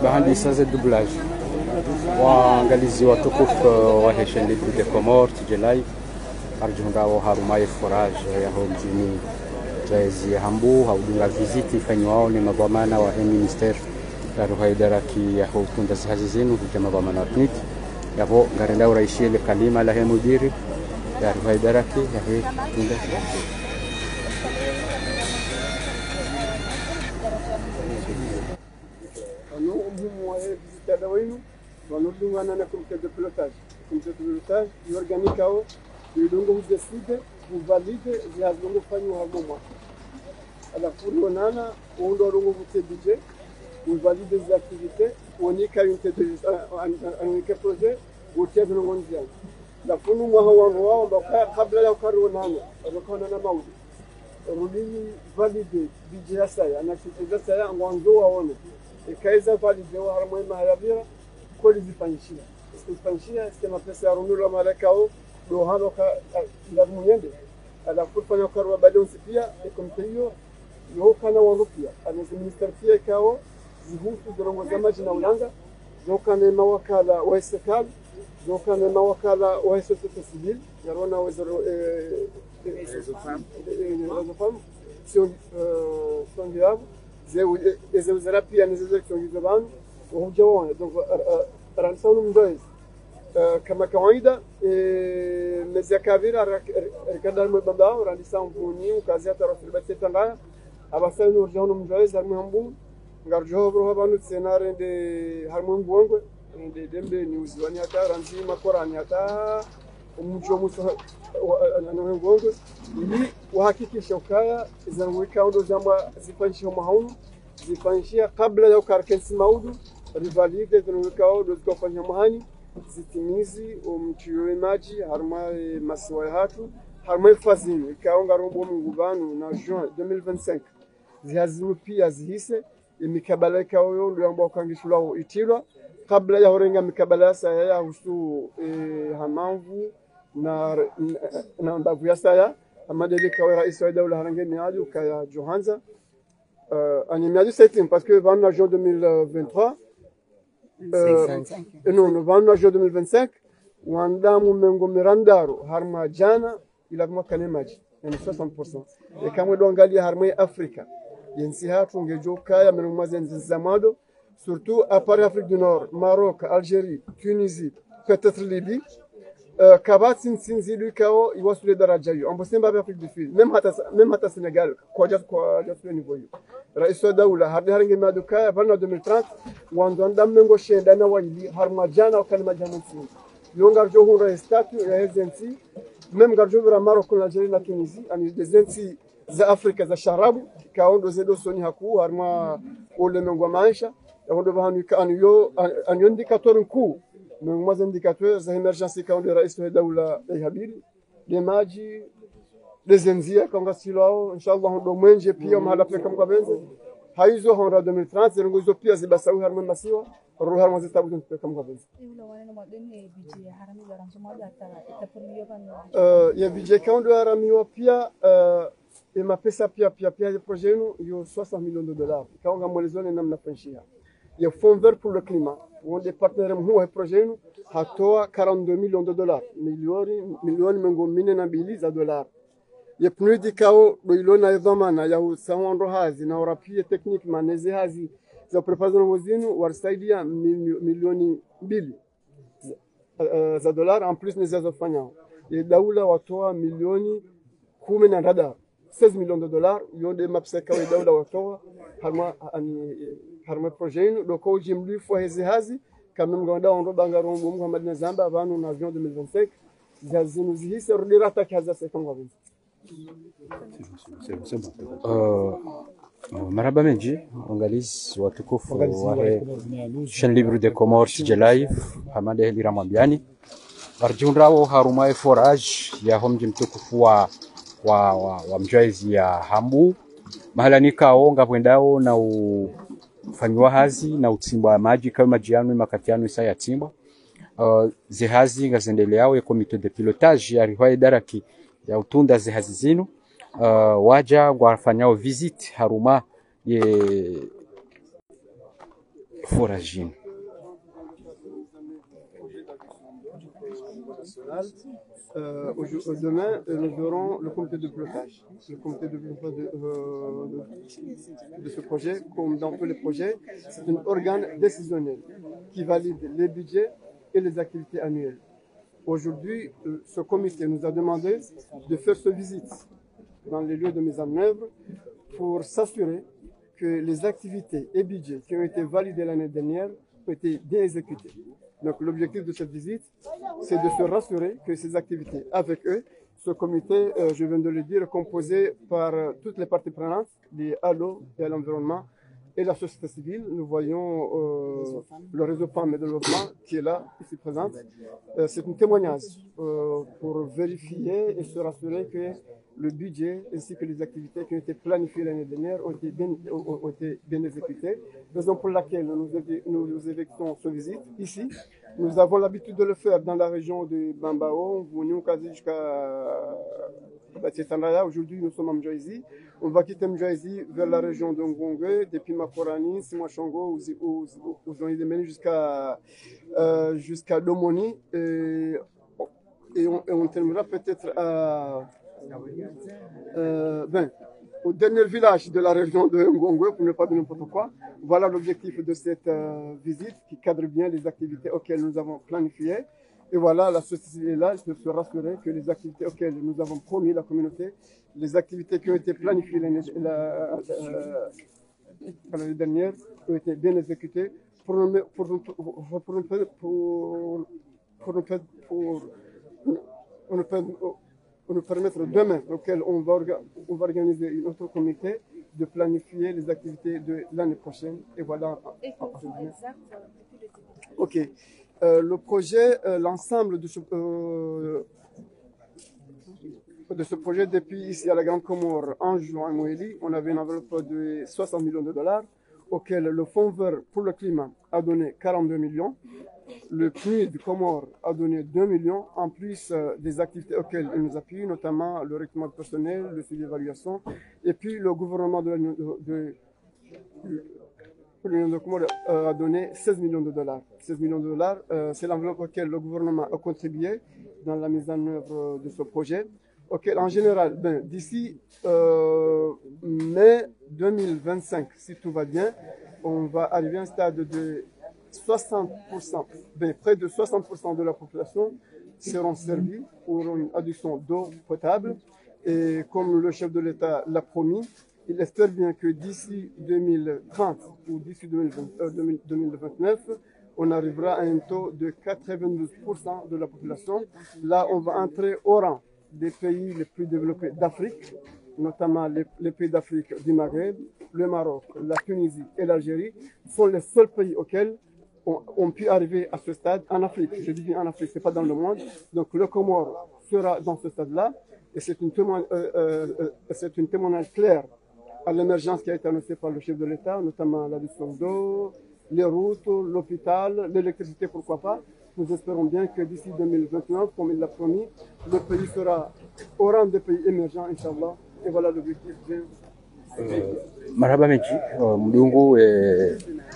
bahandi sasa doublage waangalizi watukufu wa Chaîne Libre des Comores TJ Live arjunda wa harumai forage ya mjini Jaezi Hambu haudunga visiti ifanywa ni mabamana wa ministère ya ruha idaraki ya hukunda hazi zenu kama bamana knit yabo garenda uraishi ile kalima la mudiri ya ruha idaraki ya hukunda visiteurs wenu wanadungana na comité de pilotage. Comité de pilotage organique ao ndio décide vous valide les azongo fanywa hapo mwa. Alafu onana ndio ndio budget vous valide les activités onika unité de un projet wote tunongonzia. Alafu mwa wao kabla ya karonana wakona na maudi. Rudi valide budget saya na kitu saya mwanzo waone. Ikaiza valide wa harmo mahalavira kodi zifanyishia zifanyishia sema pesa ya runula malakao do hano ka lazima nyende ala kufanya karwa balance pia ikomteyo yo kana wanupia ana minister pia kao zihusu zirongo za maji na ulanga zo kana mawakala wa serikali zo kana mawakala wa societe civile yarona wazaro fam sio sondiabo zeu pia nizo kiongizo وهو donc رانسون مدوز كما كويدا مزيكافيرا ركدا المبدا ورانديسان بوني وكازيتا رفل بتتنغا اباسان ورجون مدوز هرمون غارجو برو بانو سيناريو دي هرمون بونغو دي دمبي نيوز وانياتا رانزي ماكورانياتا ومجو موسو انا بونغو لي وهكيكي شوكايا اذا ويكاوندو زعما زيفانشيو ماهون زيفانشيا قبل لو كاركنس ماودو rivalide tunukao doziko fanya mahani zitimizi umchiwe maji harma masiwa hatu harma fazini ikaonga rombo mungubanu na juin 2025 zihazimu pia zihise imikabala ikao ndio ambao kangishulao itilwa kabla ya horenga mikabala saya ya husu hamanvu na mbavu ya saya amadeli kwa rais wa dawla harange miadu kaya Johanza miadu saitim parce que en juin 2023 non, novembre juin 2025 wandamu mengo mirandaro harma jana ila mwaka nemaji yani 60% e kama dongali harma Afrika yensi hatu ngejoka ya meno mazenzi zamado surtout à part Afrique du Nord, Maroc, Algérie, Tunisie, peut-être Libye kabatsin sinzidu kao iwasule daraja hiyo ambosemba Afrique du Sud même hata Senegal kwa just niveau hiyo rais wa dawla hadi haringe maduka bana 2030 wanzo ndamengo shenda na waili harma jana wakani majamu sini yonga johu rais statu ya agency même garjo bra Maroc na Algeria na Tunisie ani agency za Afrika za sharabu kaondo zedo soni haku harma ole mengo maisha yaondo bahanu aniyo indicateur mkuu mais indicateurs za emergency kaondo rais wa dawla habiri de maji dezenzia kanga silao inshallah ndo mwenje pia mahala peka mkabenze haizo honra 2030 zirongo hizo pia zibasawi harma masiwa roho harma zitabu peka mkabenze ya budget kaondo haramiwa pia ma pesa pia de projet nous yo 60 millions de dollars kaonga mwelezone namna penshia ya fond vert pour le climat on des partenaires mu projet nous hatoa 42 millions de dollars milioni mengo mine na bili za dollars ye pnudi kao do ilona yadhamana ya usawondo hazi na urapie technique manezi hazi za preparation wazinu warsaidia milioni 2 za dollars en plus nizazofanya ye daula watoa milioni 10 na radar 16 millions de dollars yonde mapseka wa daula watoa harma projet do ko jimli fo hazi kama mgonda ondo bangaro Muhammad Nazamba abantu na avion 2025 zazinu zihise rudira takaza sekongo vinzi marhaba menji angalizi watukufu wa Chaîne Libre des Comores TJ Live hamada hili ramambiani arjundrawo harumai forage ya homji mtukufu wa mjaizi ya Hambu mahala nikao ngapwendao na ufanywa hazi na utimba maji kama majiano makatiano isa ya timba zihazi ngazendeleao ya comité de pilotage ya riwa idaraki ya utunda zihazi zinu waja wafanyao visit haruma ye foragine. Demain, nous aurons le comité de pilotage. Le comité de pilotage de ce projet, comme dans tous les projets, c'est un organe décisionnel qui valide les budgets et les activités annuelles. Aujourd'hui, ce comité nous a demandé de faire cette visite dans les lieux de mise en œuvre pour s'assurer que les activités et budgets qui ont été validés l'année dernière ont été bien exécutés. Donc l'objectif de cette visite, c'est de se rassurer que ces activités, avec eux, ce comité, je viens de le dire, est composé par toutes les parties prenantes, liées à l'eau et à l'environnement, et la société civile. Nous voyons le réseau Femmes et Développement qui est là, ici présente. C'est un témoignage pour vérifier et se rassurer que le budget ainsi que les activités qui ont été planifiées l'année dernière ont été bien exécutées. Raison pour laquelle nous effectuons cette visite ici. Nous avons l'habitude de le faire dans la région de Bambao. Nous venons quasi jusqu'à Batietanraya. Aujourd'hui, nous sommes à Mjaïzi. On va quitter Mjaïzi vers la région de Ngongwe, depuis Makorani, Simachongo, où on est mené jusqu'à Lomoni. Et on terminera peut-être au dernier village de la région de Ngongwe, pour ne pas dire n'importe quoi. Voilà l'objectif de cette visite qui cadre bien les activités auxquelles nous avons planifiées. Et voilà, la société est là, elle peut se rassurer que les activités auxquelles nous avons promis la communauté, les activités qui ont été planifiées l'année dernière ont été bien exécutées pour nous permettre demain, auquel on va organiser un autre comité, de planifier les activités de l'année prochaine. Et voilà. Ok. Le projet, l'ensemble de ce projet depuis ici à la Grande Comore en juin à Moélie, on avait une enveloppe de 60 millions de dollars, auquel le Fonds vert pour le climat a donné 42 millions. Le PNUD du Comore a donné 2 millions, en plus des activités auxquelles il nous appuie, notamment le recrutement de personnel, le suivi d'évaluation, et puis le gouvernement de l'Union de Comore a donné 16 millions de dollars. 16 millions de dollars, c'est l'enveloppe auquel le gouvernement a contribué dans la mise en œuvre de ce projet, auquel en général, d'ici mai 2025, si tout va bien, on va arriver à un stade de 60%, près de 60% de la population seront servis pour une adduction d'eau potable. Et comme le chef de l'État l'a promis, il espère bien que d'ici 2030 ou d'ici 2029, on arrivera à un taux de 92% de la population. Là, on va entrer au rang des pays les plus développés d'Afrique, notamment les pays d'Afrique du Maghreb, le Maroc, la Tunisie et l'Algérie sont les seuls pays auxquels on peut arriver à ce stade en Afrique. Je dis bien en Afrique, c'est pas dans le monde. Donc le Comore sera dans ce stade-là, et c'est un témoignage clair à l'émergence qui a été annoncée par le chef de l'État, notamment l'adduction d'eau, les routes, l'hôpital, l'électricité, pourquoi pas. Nous espérons bien que d'ici 2029, comme il l'a promis, le pays sera au rang des pays émergents, Inch'Allah. Et voilà l'objectif. Marhaba meji mdungu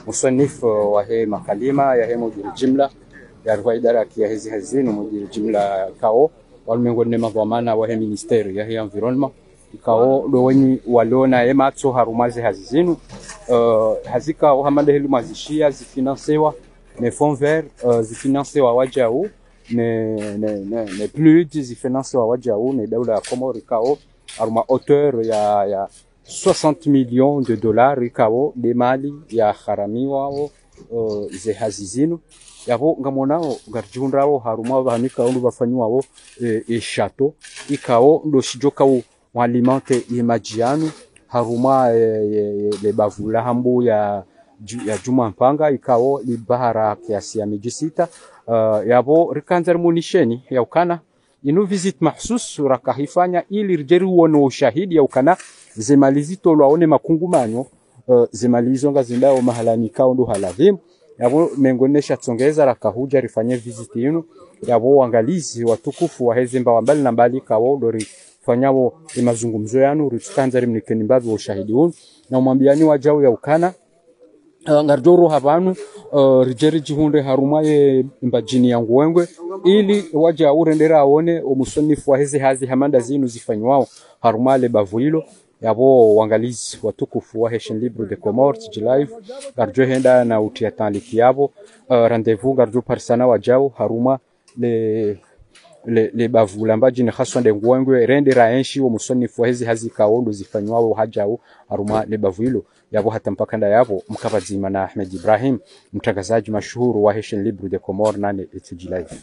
musanifu wa he makalima ya he mudiri jimla ya rwa idara ya hizi hazinu mudiri jimla kao walmengo ne mavamana wa he ministeri ya he environment kao do wenyi walona ematso harumaze hazizinu hazika o hamade helu mazishia zifinancewa ne fonds vert zifinancewa wajau ne PNUD zifinancewa wajau ne daula ya Comore kao aruma hauteur ya 60 millions de dollars ikao de mali ya haramiwa ze hazizinu yabo ngamonao garjundrawo haruma banika ondu bafanywa chateau ikao ndo shijoka walimente imajianu haruma le bavula hambu ya Juma Mpanga ikao libahara kiasi ya miji 6 yabo rikanzar munisheni ya ukana inu visit mahsus rakahifanya ili rijeri uono ushahidi ya ukana zemalizito lwaone makungumanyo zemalizo nga zindao mahalani kao ndo haladhim yabo mengonesha tsongeza rakahuja rifanye visit yinu yabo wangalizi watukufu wa hezimba wambali na mbali kao dori fanyawo mazungumzo yanu ritukanza rimnikeni mbavi wa ushahidi hunu na umwambiani wajao ya ukana ngarjoro habanu rijeri jihunde harumaye mbajini yangu wengwe ili waja urendera aone omusonifu wa hizi hazi hamanda zinu zifanywa harumale bavuilo yabo wangalizi watukufu wa Haitian Libre de Comores Jilive garjo henda na utia tanliki yabo rendezvous garjo parsana wajao haruma le bavula mbaji ni khaswa de ngwengwe rendera enshi omusonifu wa hizi hazi kaondo zifanywa hajao haruma le bavuilo yabo hata mpakanda yabo mkabazima na Ahmed Ibrahim mtangazaji mashuhuru wa Haitian Libre de Comores nane Jilive.